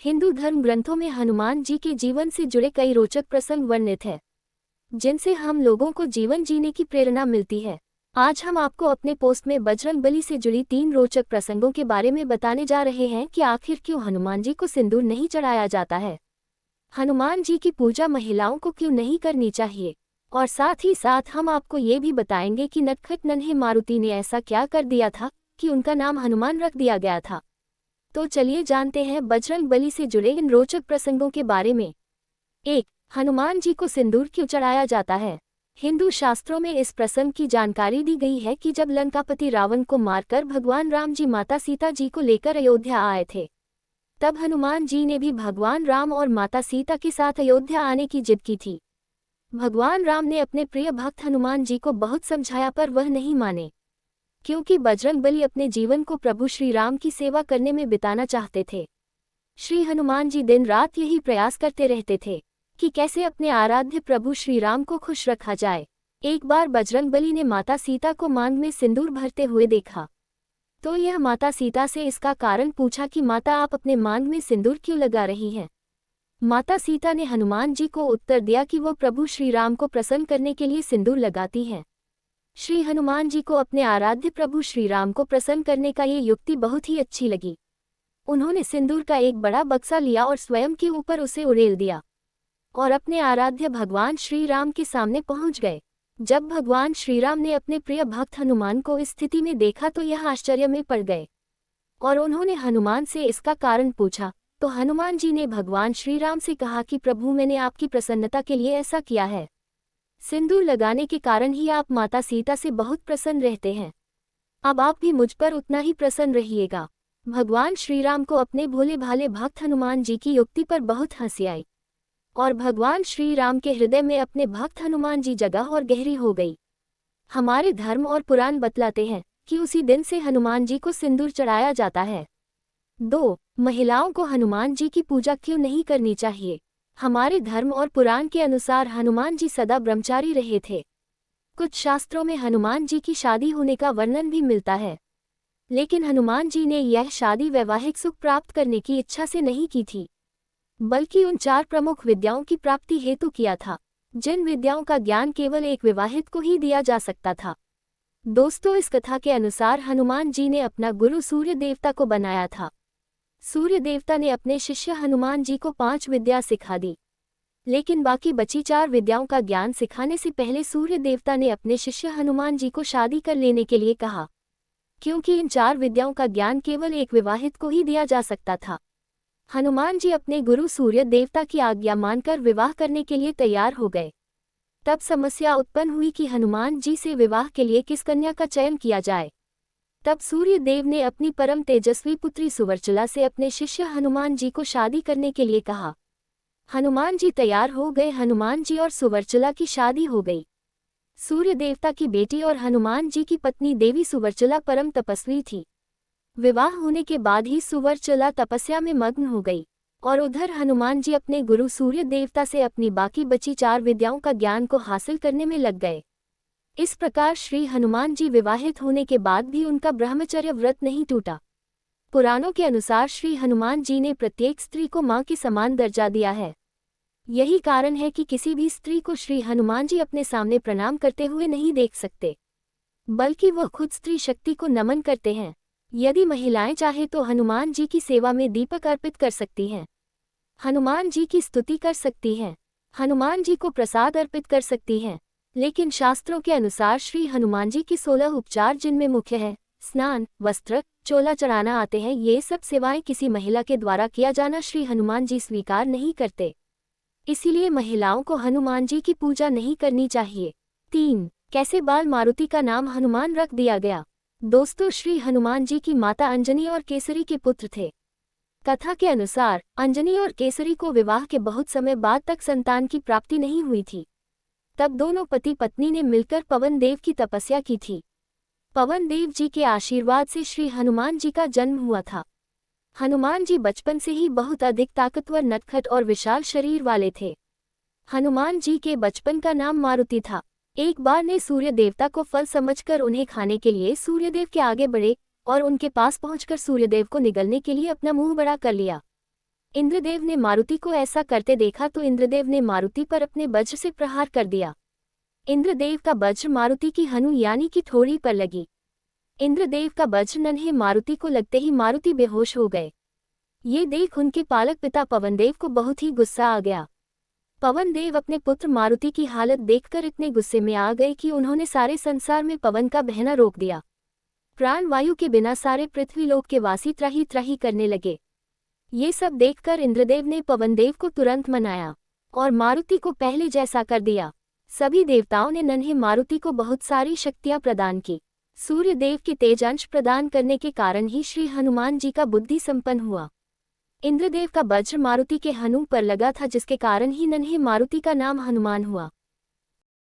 हिंदू धर्म ग्रंथों में हनुमान जी के जीवन से जुड़े कई रोचक प्रसंग वर्णित हैं, जिनसे हम लोगों को जीवन जीने की प्रेरणा मिलती है। आज हम आपको अपने पोस्ट में बजरंगबली से जुड़ी 3 रोचक प्रसंगों के बारे में बताने जा रहे हैं कि आखिर क्यों हनुमान जी को सिंदूर नहीं चढ़ाया जाता है, हनुमान जी की पूजा महिलाओं को क्यों नहीं करनी चाहिए, और साथ ही साथ हम आपको ये भी बताएंगे कि नटखट नन्हे मारुति ने ऐसा क्या कर दिया था कि उनका नाम हनुमान रख दिया गया था। तो चलिए जानते हैं बजरंगबली से जुड़े इन रोचक प्रसंगों के बारे में। 1. हनुमान जी को सिंदूर क्यों चढ़ाया जाता है। हिंदू शास्त्रों में इस प्रसंग की जानकारी दी गई है कि जब लंकापति रावण को मारकर भगवान राम जी माता सीता जी को लेकर अयोध्या आए थे, तब हनुमान जी ने भी भगवान राम और माता सीता के साथ अयोध्या आने की जिद की थी। भगवान राम ने अपने प्रिय भक्त हनुमान जी को बहुत समझाया पर वह नहीं माने, क्योंकि बजरंगबली अपने जीवन को प्रभु श्री राम की सेवा करने में बिताना चाहते थे। श्री हनुमान जी दिन रात यही प्रयास करते रहते थे कि कैसे अपने आराध्य प्रभु श्री राम को खुश रखा जाए। एक बार बजरंगबली ने माता सीता को मांग में सिंदूर भरते हुए देखा, तो यह माता सीता से इसका कारण पूछा कि माता, आप अपने मांग में सिंदूर क्यों लगा रही हैं। माता सीता ने हनुमान जी को उत्तर दिया कि वो प्रभु श्री राम को प्रसन्न करने के लिए सिंदूर लगाती हैं। श्री हनुमान जी को अपने आराध्य प्रभु श्री राम को प्रसन्न करने का ये युक्ति बहुत ही अच्छी लगी। उन्होंने सिंदूर का एक बड़ा बक्सा लिया और स्वयं के ऊपर उसे उड़ेल दिया और अपने आराध्य भगवान श्री राम के सामने पहुंच गए। जब भगवान श्री राम ने अपने प्रिय भक्त हनुमान को इस स्थिति में देखा तो यह आश्चर्य में पड़ गए और उन्होंने हनुमान से इसका कारण पूछा। तो हनुमान जी ने भगवान श्री राम से कहा कि प्रभु, मैंने आपकी प्रसन्नता के लिए ऐसा किया है। सिंदूर लगाने के कारण ही आप माता सीता से बहुत प्रसन्न रहते हैं। अब आप भी मुझ पर उतना ही प्रसन्न रहिएगा। भगवान श्री राम को अपने भोले भाले भक्त हनुमान जी की युक्ति पर बहुत हंसी आई और भगवान श्री राम के हृदय में अपने भक्त हनुमान जी जगह और गहरी हो गई। हमारे धर्म और पुराण बतलाते हैं कि उसी दिन से हनुमान जी को सिंदूर चढ़ाया जाता है। 2. महिलाओं को हनुमान जी की पूजा क्यों नहीं करनी चाहिए। हमारे धर्म और पुराण के अनुसार हनुमान जी सदा ब्रह्मचारी रहे थे। कुछ शास्त्रों में हनुमान जी की शादी होने का वर्णन भी मिलता है, लेकिन हनुमान जी ने यह शादी वैवाहिक सुख प्राप्त करने की इच्छा से नहीं की थी, बल्कि उन 4 प्रमुख विद्याओं की प्राप्ति हेतु किया था, जिन विद्याओं का ज्ञान केवल एक विवाहित को ही दिया जा सकता था। दोस्तों, इस कथा के अनुसार हनुमान जी ने अपना गुरु सूर्य देवता को बनाया था। सूर्य देवता ने अपने शिष्य हनुमान जी को 5 विद्या सिखा दी, लेकिन बाकी बची 4 विद्याओं का ज्ञान सिखाने से पहले सूर्य देवता ने अपने शिष्य हनुमान जी को शादी कर लेने के लिए कहा, क्योंकि इन 4 विद्याओं का ज्ञान केवल एक विवाहित को ही दिया जा सकता था। हनुमान जी अपने गुरु सूर्य देवता की आज्ञा मानकर विवाह करने के लिए तैयार हो गए। तब समस्या उत्पन्न हुई कि हनुमान जी से विवाह के लिए किस कन्या का चयन किया जाए। तब सूर्य देव ने अपनी परम तेजस्वी पुत्री सुवर्चला से अपने शिष्य हनुमान जी को शादी करने के लिए कहा। हनुमान जी तैयार हो गए। हनुमान जी और सुवर्चला की शादी हो गई। सूर्य देवता की बेटी और हनुमान जी की पत्नी देवी सुवर्चला परम तपस्वी थी। विवाह होने के बाद ही सुवर्चला तपस्या में मग्न हो गई और उधर हनुमान जी अपने गुरु सूर्य देवता से अपनी बाकी बची 4 विद्याओं का ज्ञान को हासिल करने में लग गए। इस प्रकार श्री हनुमान जी विवाहित होने के बाद भी उनका ब्रह्मचर्य व्रत नहीं टूटा। पुराणों के अनुसार श्री हनुमान जी ने प्रत्येक स्त्री को मां के समान दर्जा दिया है। यही कारण है कि किसी भी स्त्री को श्री हनुमान जी अपने सामने प्रणाम करते हुए नहीं देख सकते, बल्कि वह खुद स्त्री शक्ति को नमन करते हैं। यदि महिलाएं चाहे तो हनुमान जी की सेवा में दीपक अर्पित कर सकती हैं, हनुमान जी की स्तुति कर सकती हैं, हनुमान जी को प्रसाद अर्पित कर सकती हैं। लेकिन शास्त्रों के अनुसार श्री हनुमान जी की 16 उपचार, जिनमें मुख्य है स्नान, वस्त्र, चोला चढ़ाना आते हैं, ये सब सेवाएं किसी महिला के द्वारा किया जाना श्री हनुमान जी स्वीकार नहीं करते। इसीलिए महिलाओं को हनुमान जी की पूजा नहीं करनी चाहिए। 3. कैसे बाल मारुति का नाम हनुमान रख दिया गया। दोस्तों, श्री हनुमान जी की माता अंजनी और केसरी के पुत्र थे। कथा के अनुसार अंजनी और केसरी को विवाह के बहुत समय बाद तक संतान की प्राप्ति नहीं हुई थी। तब दोनों पति पत्नी ने मिलकर पवन देव की तपस्या की थी। पवन देव जी के आशीर्वाद से श्री हनुमान जी का जन्म हुआ था। हनुमान जी बचपन से ही बहुत अधिक ताकतवर, नटखट और विशाल शरीर वाले थे। हनुमान जी के बचपन का नाम मारुति था। एक बार ने सूर्य देवता को फल समझकर उन्हें खाने के लिए सूर्यदेव के आगे बढ़े और उनके पास पहुंचकर सूर्यदेव को निगलने के लिए अपना मुंह बड़ा कर लिया। इंद्रदेव ने मारुति को ऐसा करते देखा तो इंद्रदेव ने मारुति पर अपने वज्र से प्रहार कर दिया। इंद्रदेव का वज्र मारुति की हनु यानी कि थोड़ी पर लगी। इंद्रदेव का वज्र नन्हे मारुति को लगते ही मारुति बेहोश हो गए। ये देख उनके पालक पिता पवनदेव को बहुत ही गुस्सा आ गया। पवनदेव अपने पुत्र मारुति की हालत देखकर इतने गुस्से में आ गए कि उन्होंने सारे संसार में पवन का बहना रोक दिया। प्राण वायु के बिना सारे पृथ्वीलोक के वासी त्राही त्राही करने लगे। ये सब देखकर इंद्रदेव ने पवनदेव को तुरंत मनाया और मारुति को पहले जैसा कर दिया। सभी देवताओं ने नन्हे मारुति को बहुत सारी शक्तियां प्रदान की। सूर्य देव के तेज अंश प्रदान करने के कारण ही श्री हनुमान जी का बुद्धि संपन्न हुआ। इंद्रदेव का वज्र मारुति के हनु पर लगा था, जिसके कारण ही नन्हे मारुति का नाम हनुमान हुआ।